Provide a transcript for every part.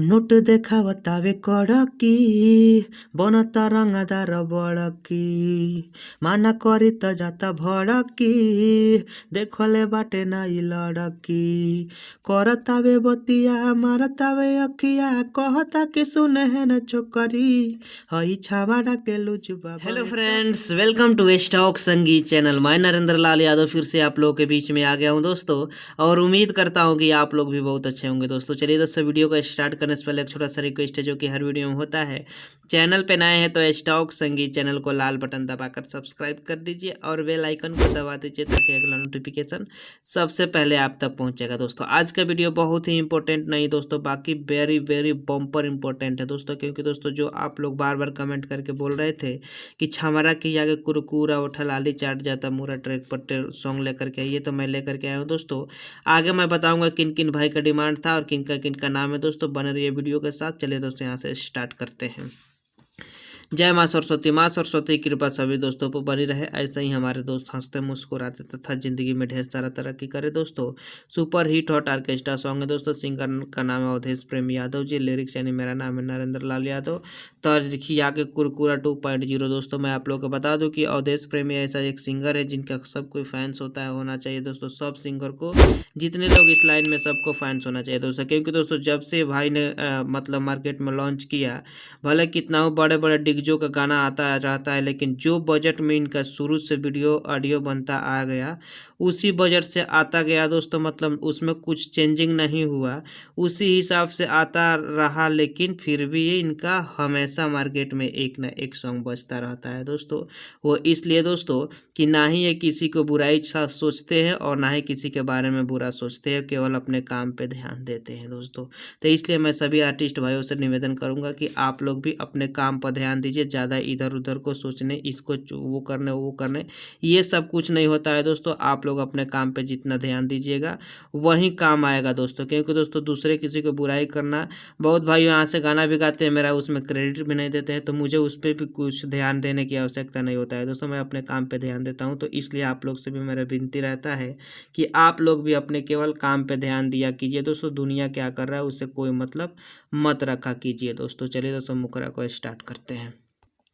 Note देखावतावे कड़की बनता रंगदार बड़की माना करी त जाता भड़की देखले बाटे नाई लड़की करतावे बतिया मारतावे अखिया कहता कि सुने है न छोकरी हई छावाड़ा के लुचबा। Hello friends, welcome to stock Sangeet channel. मैं नरेंद्र लाल यादव फिर से आप लोगों के बीच में आ गया हूं दोस्तों, और उम्मीद करता हूं कि आप लोग भी बहुत अच्छे होंगे दोस्तों। चलिए दोस्तों, वीडियो को स्टार्ट करने से पहले एक छोटा सा रिक्वेस्ट है जो कि हर वीडियो में होता है। चैनल पे नए हैं तो स्टॉक संगीत चैनल को लाल बटन दबाकर सब्सक्राइब कर दीजिए और बेल आइकन को दबा दीजिए ताकि अगला नोटिफिकेशन सबसे पहले आप तक पहुंचेगा दोस्तों। आज का वीडियो बहुत ही इंपॉर्टेंट नहीं दोस्तों, बाकी वेरी वेरी बम्पर इंपॉर्टेंट है दोस्तों, क्योंकि दोस्तों जो आप लोग बार बार कमेंट करके बोल रहे थे कि छमरा के आगे कुरकुरा उठा लाली चाट जाता मूरा ट्रैक पर सॉन्ग लेकर के आइए, तो मैं लेकर के आया हूँ दोस्तों। आगे मैं बताऊंगा किन किन भाई का डिमांड था और किन का नाम है दोस्तों। बने रहिए वीडियो के साथ। चलिए दोस्तों, यहाँ से स्टार्ट करते हैं। जय माँ सरस्वती। माँ सरस्वती की कृपा सभी दोस्तों पर बनी रहे। ऐसे ही हमारे दोस्त हंसते मुस्कुराते तथा जिंदगी में ढेर सारा तरक्की करे दोस्तों। Super hit hot orchestra song है दोस्तों। सिंगर का नाम है अवधेश प्रेम यादव जी। लिरिक्स यानी मेरा नाम है नरेंद्र लाल यादव। तर्ज लिखी आके कुरकुरा 2.0 दोस्तों। मैं आप लोगों को बता दूं कि अवधेश प्रेमी ऐसा एक सिंगर है जिनका सब कोई फैंस होता है, होना चाहिए दोस्तों। सब सिंगर को, जितने लोग इस लाइन में, सबको फैंस होना चाहिए दोस्तों, क्योंकि दोस्तों जब से भाई ने मतलब मार्केट में लॉन्च किया, भले कितना हो बड़े बड़े डिगजो का गाना आता रहता है, लेकिन जो बजट में इनका शुरू से वीडियो ऑडियो बनता आ गया उसी बजट से आता गया दोस्तों। मतलब उसमें कुछ चेंजिंग नहीं हुआ, उसी हिसाब से आता रहा, लेकिन फिर भी इनका हमेशा मार्केट में एक ना एक सॉन्ग बजता रहता है दोस्तों। वो इसलिए दोस्तों कि ना ही ये किसी को बुराई सोचते हैं और ना ही किसी के बारे में बुरा सोचते हैं, केवल अपने काम पे ध्यान देते हैं दोस्तों। तो इसलिए मैं सभी आर्टिस्ट भाइयों से निवेदन करूंगा कि आप लोग भी अपने काम पर ध्यान दीजिए। ज़्यादा इधर उधर को सोचने, इसको वो करने ये सब कुछ नहीं होता है दोस्तों। आप लोग अपने काम पे जितना ध्यान दीजिएगा वही काम आएगा दोस्तों, क्योंकि दोस्तों दूसरे किसी को बुराई करना, बहुत भाई यहाँ से गाना भी गाते हैं, मेरा उसमें क्रेडिट भी नहीं देते हैं, तो मुझे उस पर भी कुछ ध्यान देने की आवश्यकता नहीं होता है दोस्तों। मैं अपने काम पे ध्यान देता हूँ, तो इसलिए आप लोग से भी मेरा विनती रहता है कि आप लोग भी अपने केवल काम पे ध्यान दिया कीजिए दोस्तों। दुनिया क्या कर रहा है उससे कोई मतलब मत रखा कीजिए दोस्तों। चलिए दोस्तों, मुकरा को स्टार्ट करते हैं।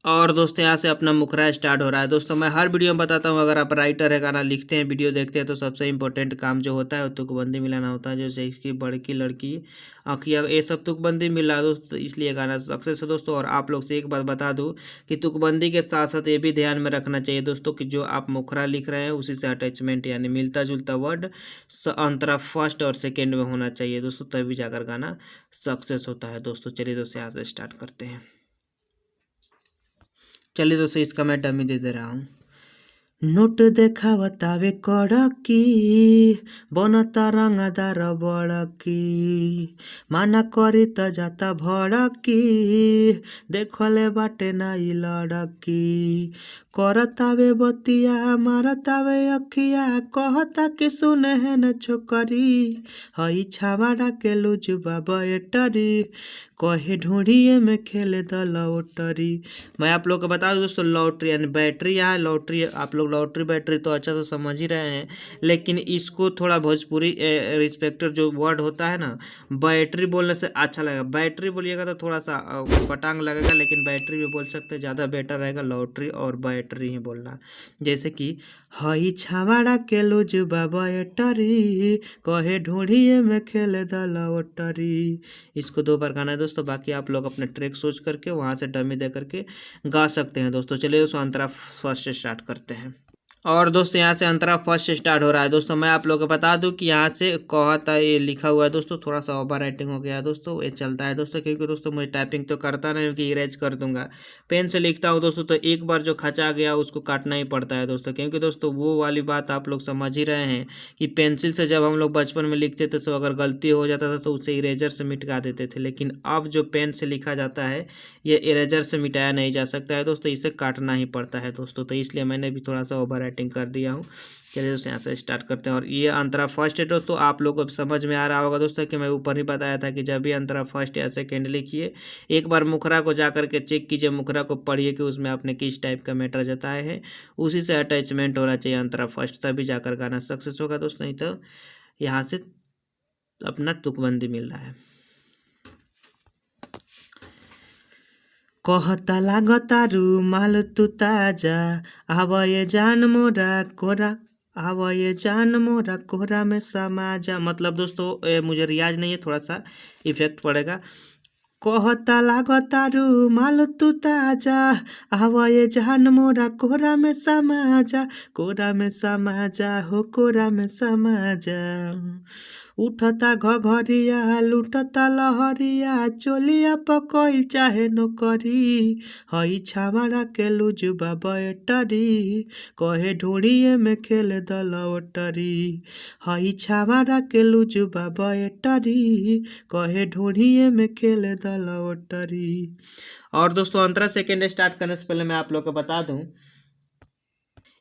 और दोस्तों यहाँ से अपना मुखरा स्टार्ट हो रहा है दोस्तों। मैं हर वीडियो में बताता हूँ, अगर आप राइटर है, गाना लिखते हैं, वीडियो देखते हैं, तो सबसे इंपॉर्टेंट काम जो होता है वो तुकबंदी मिलाना होता है। जैसे इसकी बड़की लड़की आँखिया, ये सब तुकबंदी मिला दोस्तों, इसलिए गाना सक्सेस है दोस्तों। और आप लोग से एक बात बता दूँ कि तुकबंदी के साथ साथ ये भी ध्यान में रखना चाहिए दोस्तों कि जो आप मुखरा लिख रहे हैं उसी से अटैचमेंट यानी मिलता जुलता वर्ड अंतरा फर्स्ट और सेकेंड में होना चाहिए दोस्तों, तभी जाकर गाना सक्सेस होता है दोस्तों। चलिए दोस्तों, यहाँ से स्टार्ट करते हैं। चलिए दोस्तों, इसका मैं डमी दे दे रहा हूँ। नोट देखावतावे कड़की बनता रंगदार बड़की माना करी त जाता भड़की देखले बाटे नाई लड़की करतावे बतिया मारतावे अखिया कहता कि सुने है न छोकरी हई छावाड़ा के लुचबा बैटरी कहे ढूंढिए में खेले द लॉटरी। मैं आप लोग को बता दूं दोस्तों, लॉटरी यानी बैटरी, यहाँ लॉटरी, आप लोग लॉटरी बैटरी तो अच्छा से समझ ही रहे हैं, लेकिन इसको थोड़ा भोजपुरी रिस्पेक्टर जो वर्ड होता है ना, बैटरी बोलने से अच्छा लगेगा। बैटरी बोलिएगा तो थोड़ा सा पटांग लगेगा, लेकिन बैटरी भी बोल सकते हैं, ज़्यादा बेटर रहेगा लॉटरी और बैटरी ही बोलना। जैसे कि हई छावाड़ा के लुजबा बैटरी कहे ढूंढिए में खेले द लॉटरी। इसको 2 बार गाना है दोस्तों, बाकी आप लोग अपने ट्रैक सोच करके वहाँ से डमी दे करके गा सकते हैं दोस्तों। चलिए दोस्तों, अंतरा फर्स्ट स्टार्ट करते हैं। और दोस्तों यहाँ से अंतरा फर्स्ट स्टार्ट हो रहा है दोस्तों। मैं आप लोगों को बता दूं कि यहाँ से कहता ये लिखा हुआ है दोस्तों, थोड़ा सा ओवर राइटिंग हो गया है दोस्तों, ये चलता है दोस्तों, क्योंकि दोस्तों मुझे टाइपिंग तो करता नहीं, क्योंकि इरेज कर दूंगा। पेन से लिखता हूँ दोस्तों, तो एक बार जो खचा गया उसको काटना ही पड़ता है दोस्तों, क्योंकि दोस्तों वो वाली बात आप लोग समझ ही रहे हैं कि पेंसिल से जब हम लोग बचपन में लिखते थे तो अगर गलती हो जाता था तो उसे इरेजर से मिटा देते थे, लेकिन अब जो पेन से लिखा जाता है ये इरेजर से मिटाया नहीं जा सकता है दोस्तों, इसे काटना ही पड़ता है दोस्तों। तो इसलिए मैंने भी थोड़ा सा ओवर राइटिंग कर दिया हूँ। चलिए दोस्तों, यहाँ से स्टार्ट करते हैं। और ये अंतरा फर्स्ट है दोस्तों, आप लोगों को समझ में आ रहा होगा दोस्तों कि मैं ऊपर ही बताया था कि जब भी अंतरा फर्स्ट या सेकेंड लिखिए, एक बार मुखरा को जा करके चेक कीजिए, मुखरा को पढ़िए कि उसमें आपने किस टाइप का मैटर जताए हैं, उसी से अटैचमेंट होना चाहिए अंतरा फर्स्ट, तभी जाकर गाना सक्सेस होगा दोस्तों। नहीं तो यहाँ से अपना तुकबंदी मिल रहा है। कहता लागतारू माल तू ताजा, आव ये जान मोरा कोरा, आव ये जान मोरा कोरा में समा जा। मतलब दोस्तों मुझे रियाज नहीं है, थोड़ा सा इफेक्ट पड़ेगा। कहता लागतारू माल तू ताजा, आव ये जान मोरा कोरा में समा जा, कोरा में समा जा हो कोरा में समा जा। उठता घघरिया लुटता लहरिया, चोलिया पकई चाहे नौकरी, हई छामारा के लुजुबा बैटरी, कहे ढूंढिए में खेल दलवटरी, हई छामारा के लुजुबा बैटरी, कहे ढूंढिए में खेल दलवटरी। और दोस्तों अंतरा सेकेंड स्टार्ट करने से पहले मैं आप लोग को बता दूं,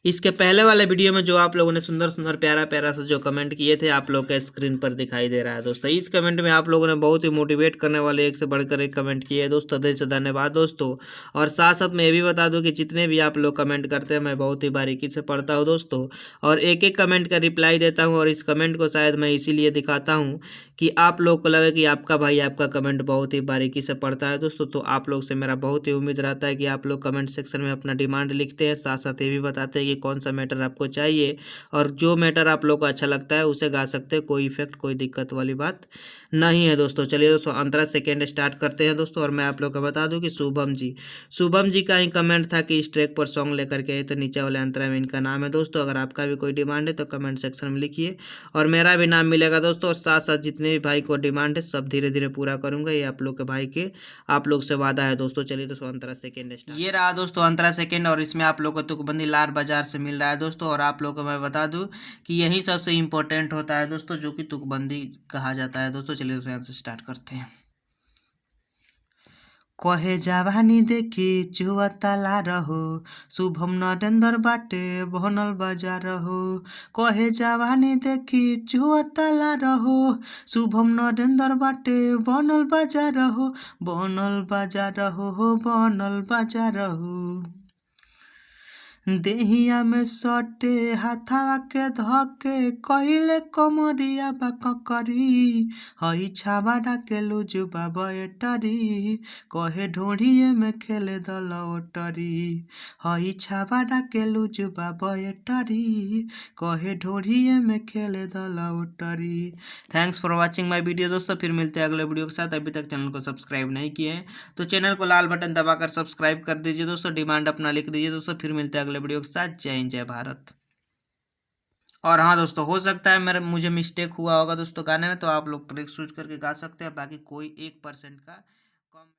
इसके पहले वाले वीडियो में जो आप लोगों ने सुंदर सुंदर प्यारा प्यारा से जो कमेंट किए थे आप लोग के स्क्रीन पर दिखाई दे रहा है दोस्तों। इस कमेंट में आप लोगों ने बहुत ही मोटिवेट करने वाले एक से बढ़कर एक कमेंट किए हैं दोस्तों, दिल से धन्यवाद दोस्तों। और साथ साथ मैं ये भी बता दूं कि जितने भी आप लोग कमेंट करते हैं मैं बहुत ही बारीकी से पढ़ता हूँ दोस्तों, और एक एक कमेंट का रिप्लाई देता हूँ। और इस कमेंट को शायद मैं इसीलिए दिखाता हूँ कि आप लोग को लगे कि आपका भाई आपका कमेंट बहुत ही बारीकी से पढ़ता है दोस्तों। तो आप लोग से मेरा बहुत ही उम्मीद रहता है कि आप लोग कमेंट सेक्शन में अपना डिमांड लिखते हैं, साथ साथ ये भी बताते हैं कि कौन सा मैटर आपको चाहिए, और जो मैटर आप लोग को अच्छा लगता है उसे गा सकते हैं, कोई इफेक्ट कोई दिक्कत वाली बात नहीं है दोस्तों। चलिए दोस्तों अंतरा सेकेंड स्टार्ट करते हैं दोस्तों। और मैं आप लोग को बता दूं कि शुभम जी का ही कमेंट था कि इस ट्रैक पर सॉन्ग लेकर के आए, तो नीचे वाले अंतरा में इनका नाम है दोस्तों। अगर आपका भी कोई डिमांड है तो कमेंट सेक्शन में लिखिए और मेरा भी नाम मिलेगा दोस्तों। और साथ साथ जितने भी भाई को डिमांड है सब धीरे धीरे पूरा करूंगा, ये आप लोग के भाई के आप लोग से वादा है दोस्तों। चलिए दोस्तों अंतरा सेकेंड स्टार्ट, ये रहा दोस्तों अंतरा सेकेंड, और इसमें आप लोग को तुकबंदी लाल बाजार से मिल रहा है दोस्तों। और आप लोग को मैं बता दूं कि यही सबसे इम्पोर्टेंट होता है दोस्तों, जो कि तुकबंदी कहा जाता है दोस्तों। चलिए दोस्तों यहाँ से स्टार्ट करते हैं। कहे जवानी देखी चुअतला रहो, शुभम नरेंद्र बाटे बनल बाजार हो, कहे जवानी देखी चुअतला रहो, शुभम नरेंद्र बाटे बनल बाजार हो, बनल बाजार हो बनल बाजार हो। देहिया में सटे हाथावा के धके कहिले कमरिया बाकरी, हई छावाड़ा के लुजुबा बैटरी, कहे ढोढ़िए में खेले दलवटरी, हई छावाड़ा के लुजुबा बैटरी, कहे ढोढ़िए में खेले दलवटरी। Thanks for watching my video दोस्तों, फिर मिलते हैं अगले वीडियो के साथ। अभी तक चैनल को सब्सक्राइब नहीं किए हैं तो चैनल को लाल बटन दबाकर सब्सक्राइब कर दीजिए दोस्तों, डिमांड अपना लिख दीजिए दोस्तों। फिर मिलते हैं अगले वीडियो के साथ। जय हिंद जय भारत। और हाँ दोस्तों, हो सकता है मुझे मिस्टेक हुआ होगा दोस्तों गाने में, तो आप लोग ट्रिक यूज करके गा सकते हैं, बाकी कोई 1% का कम